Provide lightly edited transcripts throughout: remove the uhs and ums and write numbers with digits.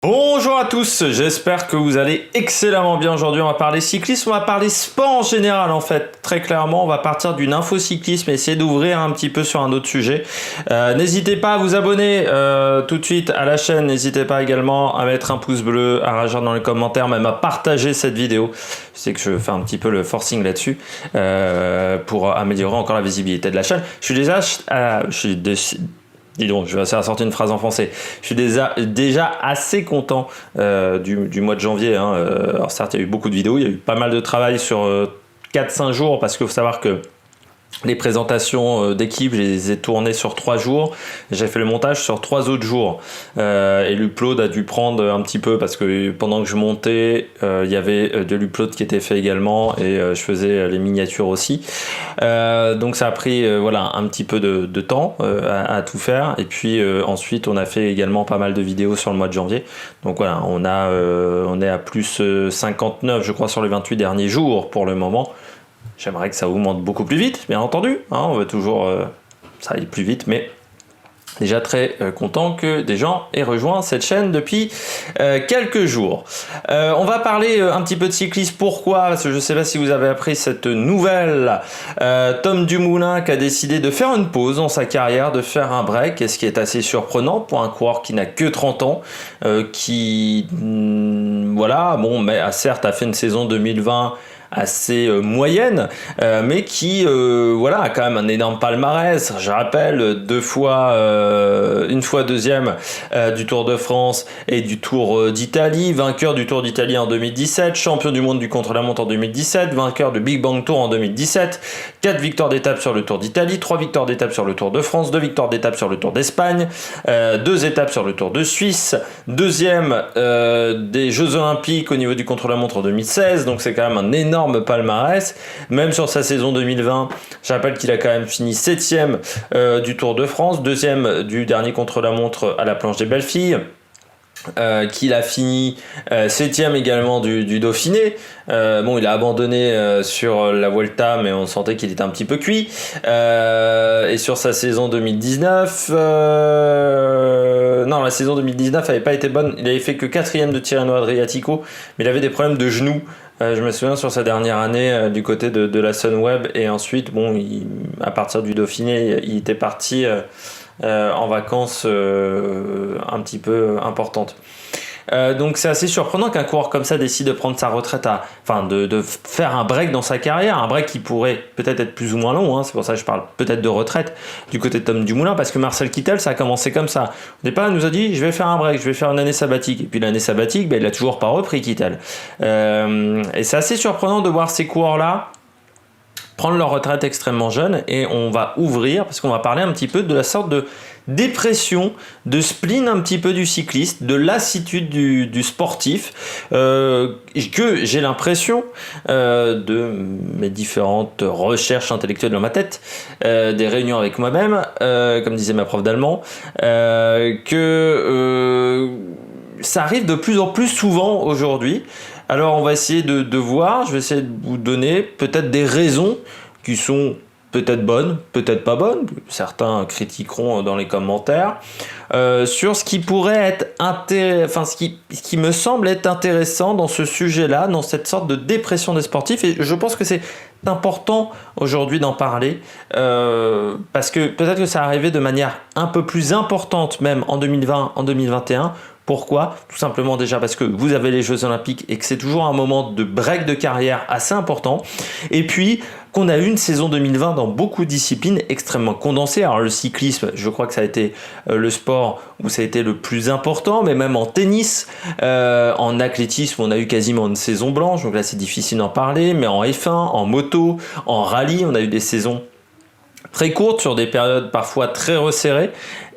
Bonjour à tous, j'espère que vous allez excellemment bien aujourd'hui. On va parler cyclisme, on va parler sport en général en fait. Très clairement, on va partir d'une info cyclisme et essayer d'ouvrir un petit peu sur un autre sujet. N'hésitez pas à vous abonner tout de suite à la chaîne. N'hésitez pas également à mettre un pouce bleu, à réagir dans les commentaires, même à partager cette vidéo. Je sais que je fais un petit peu le forcing là-dessus pour améliorer encore la visibilité de la chaîne. Dis donc, je vais sortir une phrase en français. Je suis déjà assez content du mois de janvier. Alors certes, il y a eu beaucoup de vidéos, il y a eu pas mal de travail sur 4-5 jours, parce qu'il faut savoir que les présentations d'équipe, je les ai tournées sur 3 jours. J'ai fait le montage sur 3 autres jours. Et l'upload a dû prendre un petit peu parce que pendant que je montais, il y avait de l'upload qui était fait également et je faisais les miniatures aussi. Donc ça a pris voilà, un petit peu de temps à tout faire. Et puis ensuite, on a fait également pas mal de vidéos sur le mois de janvier. Donc voilà, on est à plus 59, je crois, sur les 28 derniers jours pour le moment. J'aimerais que ça augmente beaucoup plus vite, bien entendu. On veut toujours ça aille plus vite, mais déjà très content que des gens aient rejoint cette chaîne depuis quelques jours. On va parler un petit peu de cyclisme. Pourquoi ? Parce que je ne sais pas si vous avez appris cette nouvelle. Tom Dumoulin qui a décidé de faire une pause dans sa carrière, de faire un break, et ce qui est assez surprenant pour un coureur qui n'a que 30 ans, qui voilà, bon, mais certes a fait une saison 2020 assez moyenne, mais qui voilà, a quand même un énorme palmarès. Je rappelle, une fois deuxième du Tour de France et du Tour d'Italie, vainqueur du Tour d'Italie en 2017, champion du monde du contre-la-montre en 2017, vainqueur de Big Bang Tour en 2017, 4 victoires d'étape sur le Tour d'Italie, 3 victoires d'étape sur le Tour de France, 2 victoires d'étape sur le Tour d'Espagne, 2 étapes sur le Tour de Suisse, deuxième des Jeux Olympiques au niveau du contre-la-montre en 2016, donc c'est quand même un énorme palmarès. Même sur sa saison 2020, je rappelle qu'il a quand même fini 7ème du Tour de France, 2ème du dernier contre-la-montre à la Planche des Belles Filles, qu'il a fini 7ème également du Dauphiné. Bon, il a abandonné sur la Vuelta, mais on sentait qu'il était un petit peu cuit. Et sur sa saison 2019, non, la saison 2019 n'avait pas été bonne. Il avait fait que 4ème de Tirreno Adriatico, mais il avait des problèmes de genoux. Je me souviens sur sa dernière année du côté de la Sunweb, et ensuite, bon, à partir du Dauphiné, il était parti en vacances un petit peu importantes. Donc c'est assez surprenant qu'un coureur comme ça décide de prendre sa retraite, de faire un break dans sa carrière, un break qui pourrait peut-être être plus ou moins long, c'est pour ça que je parle peut-être de retraite du côté de Tom Dumoulin, parce que Marcel Kittel, ça a commencé comme ça. Au départ, il nous a dit je vais faire un break, je vais faire une année sabbatique, et puis l'année sabbatique, il a toujours pas repris Kittel. Et c'est assez surprenant de voir ces coureurs-là prendre leur retraite extrêmement jeune, et on va ouvrir, parce qu'on va parler un petit peu de la sorte de dépression, de spleen un petit peu du cycliste, de lassitude du sportif, que j'ai l'impression de mes différentes recherches intellectuelles dans ma tête, des réunions avec moi-même, comme disait ma prof d'allemand, que ça arrive de plus en plus souvent aujourd'hui. Alors on va essayer de voir, je vais essayer de vous donner peut-être des raisons qui sont peut-être bonnes, peut-être pas bonnes, certains critiqueront dans les commentaires, sur ce qui pourrait être ce qui me semble être intéressant dans ce sujet-là, dans cette sorte de dépression des sportifs, et je pense que c'est important aujourd'hui d'en parler, parce que peut-être que ça arrivait de manière un peu plus importante même en 2020, en 2021. Pourquoi ? Tout simplement déjà parce que vous avez les Jeux Olympiques et que c'est toujours un moment de break de carrière assez important. Et puis qu'on a eu une saison 2020 dans beaucoup de disciplines extrêmement condensée. Alors le cyclisme, je crois que ça a été le sport où ça a été le plus important, mais même en tennis, en athlétisme, on a eu quasiment une saison blanche, donc là c'est difficile d'en parler, mais en F1, en moto, en rallye, on a eu des saisons très courtes sur des périodes parfois très resserrées,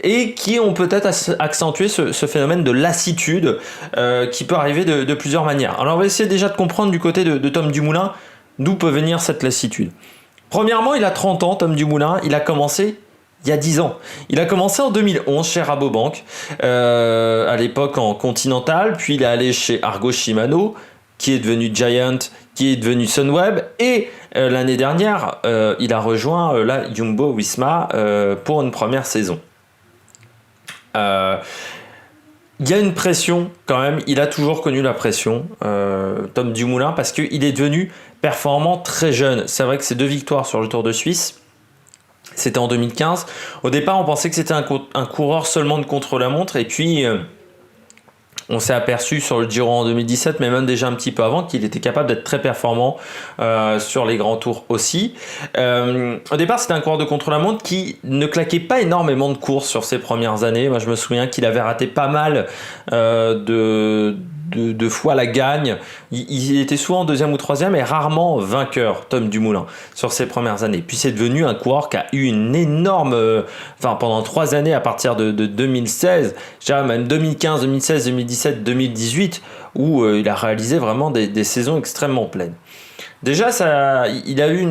et qui ont peut-être accentué ce phénomène de lassitude qui peut arriver de plusieurs manières. Alors on va essayer déjà de comprendre du côté de Tom Dumoulin d'où peut venir cette lassitude. Premièrement, il a 30 ans, Tom Dumoulin, il a commencé il y a 10 ans. Il a commencé en 2011 chez Rabobank, à l'époque en Continental, puis il est allé chez Argo Shimano, qui est devenu Giant, qui est devenu Sunweb, et l'année dernière, il a rejoint la Jumbo Visma pour une première saison. Il y a une pression quand même, il a toujours connu la pression, Tom Dumoulin, parce qu'il est devenu performant très jeune. C'est vrai que ces 2 victoires sur le Tour de Suisse, c'était en 2015. Au départ, on pensait que c'était un coureur seulement de contre-la-montre, et puis on s'est aperçu sur le Giro en 2017, mais même déjà un petit peu avant, qu'il était capable d'être très performant sur les grands tours aussi. Au départ, c'était un coureur de contre-la-montre qui ne claquait pas énormément de courses sur ses premières années. Moi, je me souviens qu'il avait raté pas mal de fois la gagne. Il était souvent 2e ou 3e et rarement vainqueur, Tom Dumoulin, sur ses premières années. Puis c'est devenu un coureur qui a eu une énorme... pendant 3 années à partir de 2016, je dirais même 2015, 2016, 2017, 2018, où il a réalisé vraiment des saisons extrêmement pleines. Déjà, il a eu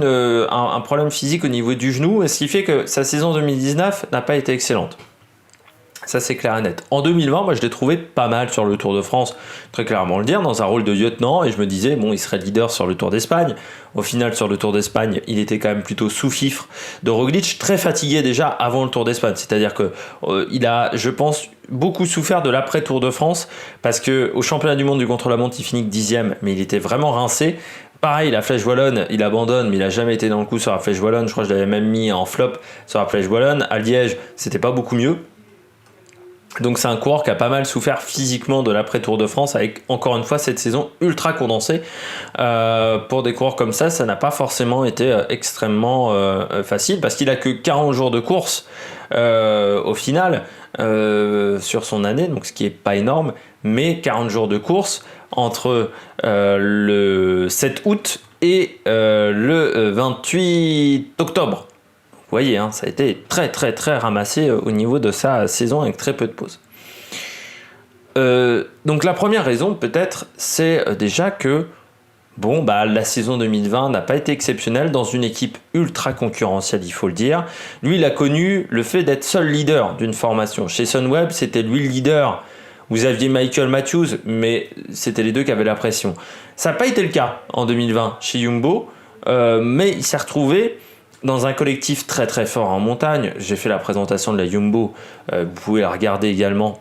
un problème physique au niveau du genou, ce qui fait que sa saison 2019 n'a pas été excellente. Ça, c'est clair et net. En 2020, moi, je l'ai trouvé pas mal sur le Tour de France, très clairement le dire, dans un rôle de lieutenant, et je me disais, bon, il serait leader sur le Tour d'Espagne. Au final, sur le Tour d'Espagne, il était quand même plutôt sous fifre de Roglic, très fatigué déjà avant le Tour d'Espagne. C'est-à-dire que il a, je pense, beaucoup souffert de l'après-Tour de France, parce que au championnat du monde du contre-la-montre, il finit que 10e, mais il était vraiment rincé. Pareil, la Flèche Wallonne, il abandonne, mais il a jamais été dans le coup sur la Flèche Wallonne. Je crois que je l'avais même mis en flop sur la Flèche Wallonne. À Liège, c'était pas beaucoup mieux. Donc c'est un coureur qui a pas mal souffert physiquement de l'après-Tour de France, avec encore une fois cette saison ultra condensée. Pour des coureurs comme ça n'a pas forcément été extrêmement facile, parce qu'il a que 40 jours de course au final sur son année, donc ce qui est pas énorme, mais 40 jours de course entre le 7 août et le 28 octobre. Vous voyez, hein, ça a été très très très ramassé au niveau de sa saison avec très peu de pauses. Donc la première raison peut-être, c'est déjà que la saison 2020 n'a pas été exceptionnelle dans une équipe ultra concurrentielle, il faut le dire. Lui, il a connu le fait d'être seul leader d'une formation. Chez Sunweb, c'était lui le leader. Vous aviez Michael Matthews, mais c'était les deux qui avaient la pression. Ça n'a pas été le cas en 2020 chez Jumbo, mais il s'est retrouvé dans un collectif très très fort en montagne. J'ai fait la présentation de la Jumbo, vous pouvez la regarder également.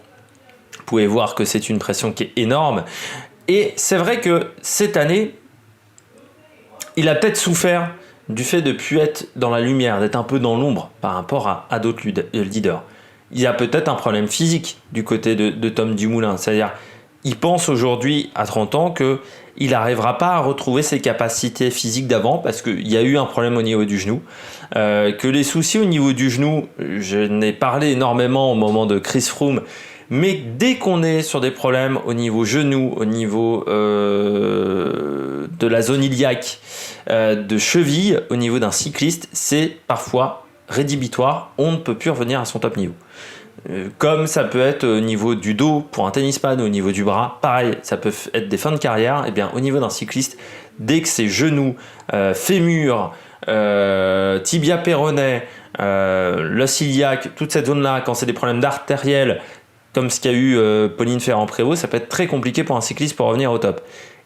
Vous pouvez voir que c'est une pression qui est énorme. Et c'est vrai que cette année, il a peut-être souffert du fait de ne plus être dans la lumière, d'être un peu dans l'ombre par rapport à d'autres leaders. Il y a peut-être un problème physique du côté de Tom Dumoulin. C'est-à-dire, il pense aujourd'hui, à 30 ans, qu'il n'arrivera pas à retrouver ses capacités physiques d'avant, parce qu'il y a eu un problème au niveau du genou. Que les soucis au niveau du genou, je n'ai parlé énormément au moment de Chris Froome, mais dès qu'on est sur des problèmes au niveau genou, au niveau de la zone iliaque, de cheville, au niveau d'un cycliste, c'est parfois rédhibitoire. On ne peut plus revenir à son top niveau. Comme ça peut être au niveau du dos pour un tennisman, au niveau du bras, pareil, ça peut être des fins de carrière. Et bien au niveau d'un cycliste, dès que c'est genoux, fémur, tibia péroné, l'os iliaque, toute cette zone-là, quand c'est des problèmes d'artériel, comme ce qu'a eu Pauline Ferrand-Prévot, ça peut être très compliqué pour un cycliste pour revenir au top.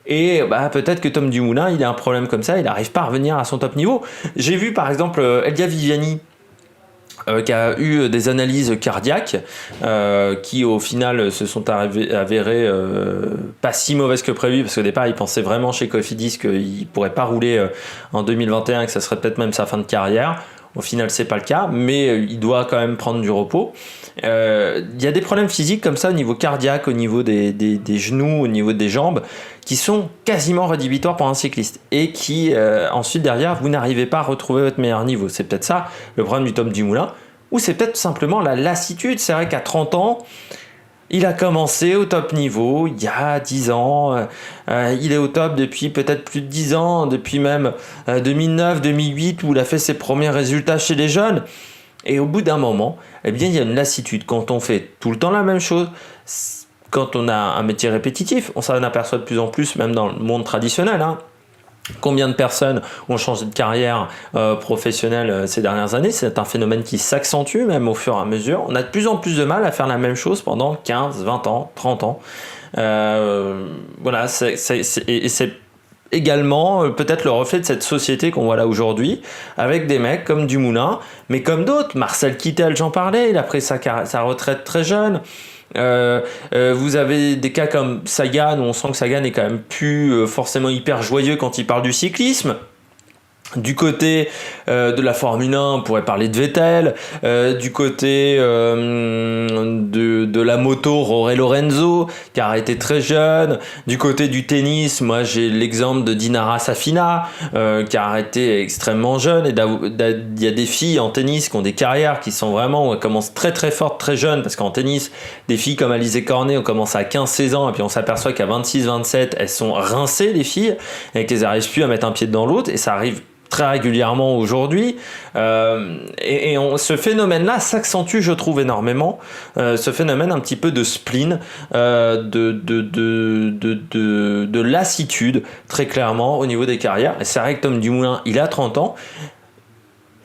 Et peut-être que Tom Dumoulin, il a un problème comme ça, il n'arrive pas à revenir à son top niveau. J'ai vu par exemple Elia Viviani, qui a eu des analyses cardiaques qui au final se sont avérées pas si mauvaises que prévu, parce qu'au départ il pensait vraiment chez Cofidis qu'il pourrait pas rouler en 2021 et que ça serait peut-être même sa fin de carrière. Au final c'est pas le cas, mais il doit quand même prendre du repos. Il y a des problèmes physiques comme ça au niveau cardiaque, au niveau des genoux, au niveau des jambes, qui sont quasiment rédhibitoires pour un cycliste, et qui ensuite derrière vous n'arrivez pas à retrouver votre meilleur niveau. C'est peut-être ça le problème du Tom Dumoulin, ou c'est peut-être simplement la lassitude. C'est vrai qu'à 30 ans, il a commencé au top niveau il y a 10 ans, il est au top depuis peut-être plus de 10 ans, depuis même 2009, 2008, où il a fait ses premiers résultats chez les jeunes. Et au bout d'un moment, eh bien, il y a une lassitude. Quand on fait tout le temps la même chose, quand on a un métier répétitif, on s'en aperçoit de plus en plus, même dans le monde traditionnel, hein. Combien de personnes ont changé de carrière professionnelle ces dernières années? C'est un phénomène qui s'accentue même au fur et à mesure. On a de plus en plus de mal à faire la même chose pendant 15, 20 ans, 30 ans. Voilà, et c'est également peut-être le reflet de cette société qu'on voit là aujourd'hui, avec des mecs comme Dumoulin, mais comme d'autres. Marcel Kittel, j'en parlais, il a pris sa retraite très jeune. Vous avez des cas comme Sagan, où on sent que Sagan est quand même plus forcément hyper joyeux quand il parle du cyclisme. Du côté de la Formule 1, on pourrait parler de Vettel. Du côté de la moto, Jorge Lorenzo, qui a arrêté très jeune. Du côté du tennis, moi j'ai l'exemple de Dinara Safina, qui a arrêté extrêmement jeune. Et il y a des filles en tennis qui ont des carrières qui sont vraiment, où elles commencent très très fortes, très jeunes. Parce qu'en tennis, des filles comme Alizé Cornet ont commencé à 15-16 ans. Et puis on s'aperçoit qu'à 26-27, elles sont rincées, les filles. Et qu'elles n'arrivent plus à mettre un pied dans l'autre. Et ça arrive très régulièrement aujourd'hui, ce phénomène-là s'accentue, je trouve, énormément, ce phénomène un petit peu de spleen, de lassitude, très clairement, au niveau des carrières. Et c'est vrai que Tom Dumoulin, il a 30 ans,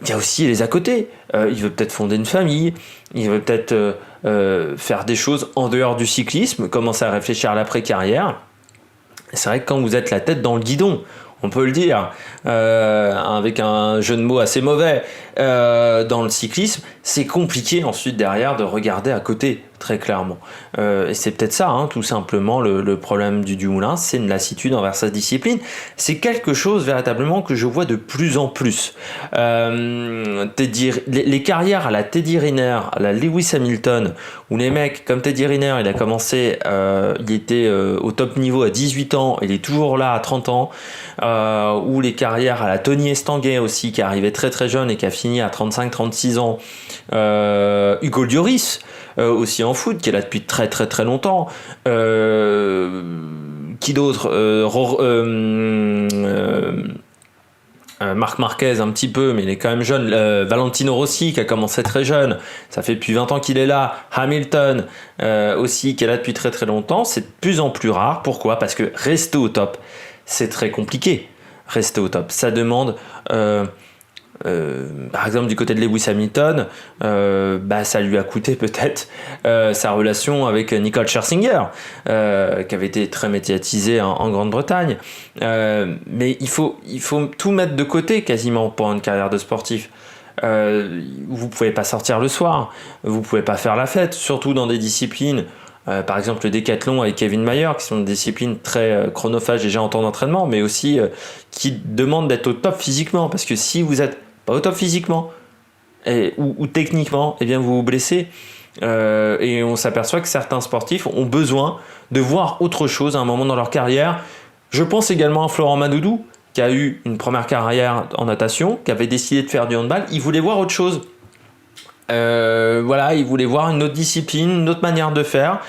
il y a aussi les à côté. Il veut peut-être fonder une famille, il veut peut-être faire des choses en dehors du cyclisme, commencer à réfléchir à l'après-carrière. Et c'est vrai que quand vous êtes la tête dans le guidon, on peut le dire, avec un jeu de mots assez mauvais, dans le cyclisme, c'est compliqué ensuite derrière de regarder à côté, très clairement. Et c'est peut-être ça, tout simplement, le problème du Dumoulin, c'est une lassitude envers sa discipline. C'est quelque chose véritablement que je vois de plus en plus. Les carrières à la Teddy Riner, à la Lewis Hamilton, où les mecs, comme Teddy Riner, il a commencé, il était au top niveau à 18 ans, il est toujours là à 30 ans, ou les carrières à la Tony Estanguet aussi, qui arrivait très très jeune et qui a fini à 35-36 ans, Hugo Lloris, aussi en foot, qui est là depuis très très très longtemps, qui d'autre, Marc Marquez un petit peu, mais il est quand même jeune. Valentino Rossi, qui a commencé très jeune, ça fait depuis 20 ans qu'il est là. Hamilton aussi, qui est là depuis très très longtemps. C'est de plus en plus rare. Pourquoi ? Parce que rester au top, c'est très compliqué. Rester au top, ça demande... par exemple du côté de Lewis Hamilton, ça lui a coûté peut-être sa relation avec Nicole Scherzinger, qui avait été très médiatisée en Grande-Bretagne, mais il faut tout mettre de côté quasiment pour une carrière de sportif. Vous pouvez pas sortir le soir, vous pouvez pas faire la fête, surtout dans des disciplines par exemple le décathlon avec Kevin Mayer, qui sont des disciplines très chronophages déjà en temps d'entraînement, mais aussi qui demandent d'être au top physiquement, parce que si vous êtes pas au top physiquement ou techniquement, eh bien vous vous blessez. Et on s'aperçoit que certains sportifs ont besoin de voir autre chose à un moment dans leur carrière. Je pense également à Florent Manoudou, qui a eu une première carrière en natation, qui avait décidé de faire du handball. Il voulait voir autre chose. Il voulait voir une autre discipline, une autre manière de faire.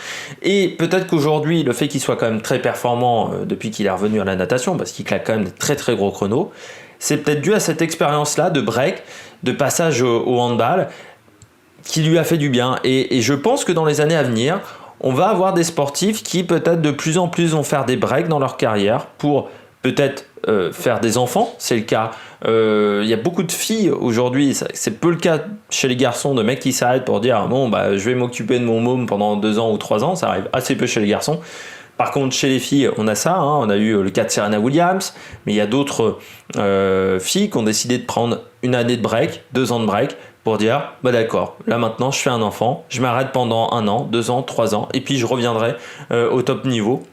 Et peut-être qu'aujourd'hui, le fait qu'il soit quand même très performant depuis qu'il est revenu à la natation, parce qu'il claque quand même des très très gros chronos, c'est peut-être dû à cette expérience-là de break, de passage au handball, qui lui a fait du bien. Et je pense que dans les années à venir, on va avoir des sportifs qui peut-être de plus en plus vont faire des breaks dans leur carrière pour peut-être faire des enfants. C'est le cas. Il y a beaucoup de filles aujourd'hui, c'est peu le cas chez les garçons, de mecs qui s'arrêtent pour dire je vais m'occuper de mon môme pendant 2 ans ou 3 ans. Ça arrive assez peu chez les garçons. Par contre, chez les filles, on a ça. On a eu le cas de Serena Williams, mais il y a d'autres filles qui ont décidé de prendre une année de break, 2 ans de break, pour dire d'accord, là maintenant je fais un enfant, je m'arrête pendant 1 an, 2 ans, 3 ans, et puis je reviendrai au top niveau.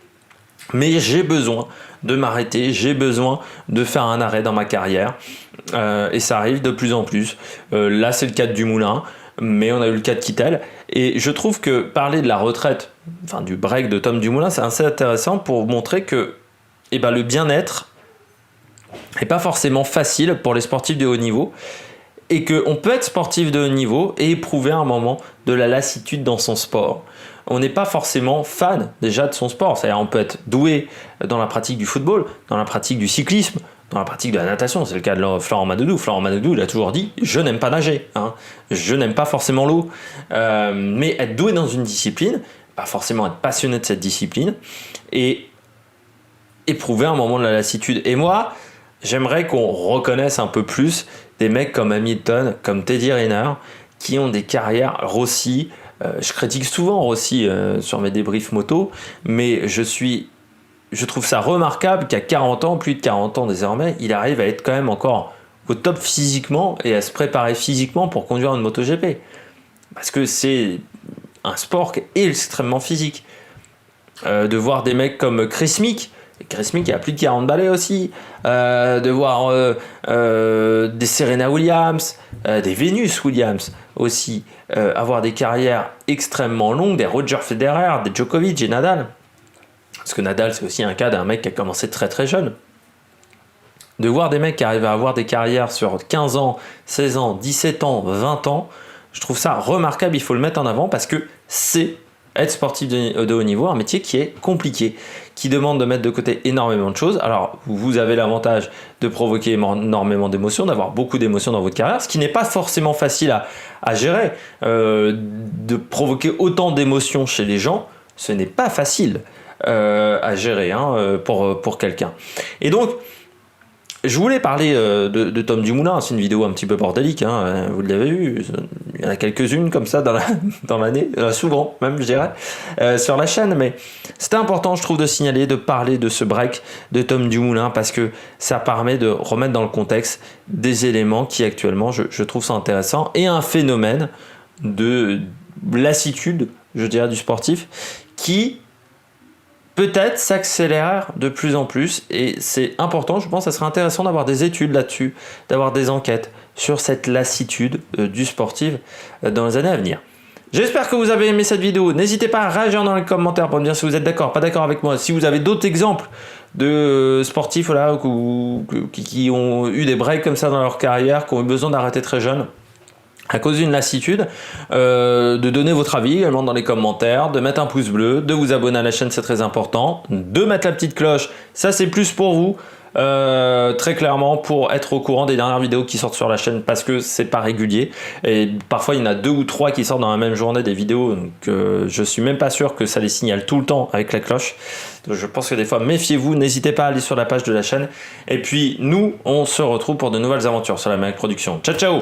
Mais j'ai besoin de m'arrêter, j'ai besoin de faire un arrêt dans ma carrière, et ça arrive de plus en plus. Là, c'est le cas de Dumoulin, mais on a eu le cas de Kittel, et je trouve que parler de la retraite, enfin du break de Tom Dumoulin, c'est assez intéressant pour montrer que le bien-être n'est pas forcément facile pour les sportifs de haut niveau, et qu'on peut être sportif de haut niveau et éprouver un moment de la lassitude dans son sport. On n'est pas forcément fan déjà de son sport, c'est-à-dire on peut être doué dans la pratique du football, dans la pratique du cyclisme, dans la pratique de la natation. C'est le cas de Florent Manoudou. Florent Manoudou, il a toujours dit « je n'aime pas nager, je n'aime pas forcément l'eau ». Mais être doué dans une discipline, pas forcément être passionné de cette discipline, et éprouver un moment de la lassitude. Et moi, j'aimerais qu'on reconnaisse un peu plus des mecs comme Hamilton, comme Teddy Riner, qui ont des carrières. Rossi, je critique souvent Rossi sur mes débriefs moto, mais je trouve ça remarquable qu'à 40 ans, plus de 40 ans désormais, il arrive à être quand même encore au top physiquement et à se préparer physiquement pour conduire une MotoGP. Parce que c'est un sport qui est extrêmement physique. De voir des mecs comme Chris Meek il a plus de 40 balais aussi, de voir des Serena Williams, des Venus Williams aussi, avoir des carrières extrêmement longues, des Roger Federer, des Djokovic et Nadal. Parce que Nadal, c'est aussi un cas d'un mec qui a commencé très très jeune. De voir des mecs qui arrivent à avoir des carrières sur 15 ans, 16 ans, 17 ans, 20 ans, je trouve ça remarquable, il faut le mettre en avant parce que c'est être sportif de haut niveau, un métier qui est compliqué, qui demande de mettre de côté énormément de choses. Alors, vous avez l'avantage de provoquer énormément d'émotions, d'avoir beaucoup d'émotions dans votre carrière, ce qui n'est pas forcément facile à gérer. De provoquer autant d'émotions chez les gens, ce n'est pas facile à gérer pour quelqu'un. Et donc, je voulais parler de Tom Dumoulin. C'est une vidéo un petit peu bordélique, vous l'avez vu. Il y en a quelques-unes comme ça dans l'année, souvent même je dirais, sur la chaîne. Mais c'était important, je trouve, de signaler, de parler de ce break de Tom Dumoulin parce que ça permet de remettre dans le contexte des éléments qui actuellement, je trouve ça intéressant, et un phénomène de lassitude, je dirais, du sportif qui peut-être s'accélère de plus en plus, et c'est important, je pense que ça serait intéressant d'avoir des études là-dessus, d'avoir des enquêtes sur cette lassitude du sportif dans les années à venir. J'espère que vous avez aimé cette vidéo. N'hésitez pas à réagir dans les commentaires pour me dire si vous êtes d'accord, pas d'accord avec moi, si vous avez d'autres exemples de sportifs qui ont eu des breaks comme ça dans leur carrière, qui ont eu besoin d'arrêter très jeune à cause d'une lassitude, de donner votre avis également dans les commentaires, de mettre un pouce bleu, de vous abonner à la chaîne, c'est très important, de mettre la petite cloche, ça c'est plus pour vous, très clairement, pour être au courant des dernières vidéos qui sortent sur la chaîne, parce que c'est pas régulier, et parfois il y en a 2 ou 3 qui sortent dans la même journée des vidéos, donc je suis même pas sûr que ça les signale tout le temps avec la cloche. Donc je pense que des fois, méfiez-vous, n'hésitez pas à aller sur la page de la chaîne, et puis nous, on se retrouve pour de nouvelles aventures sur la Méric Production. Ciao ciao.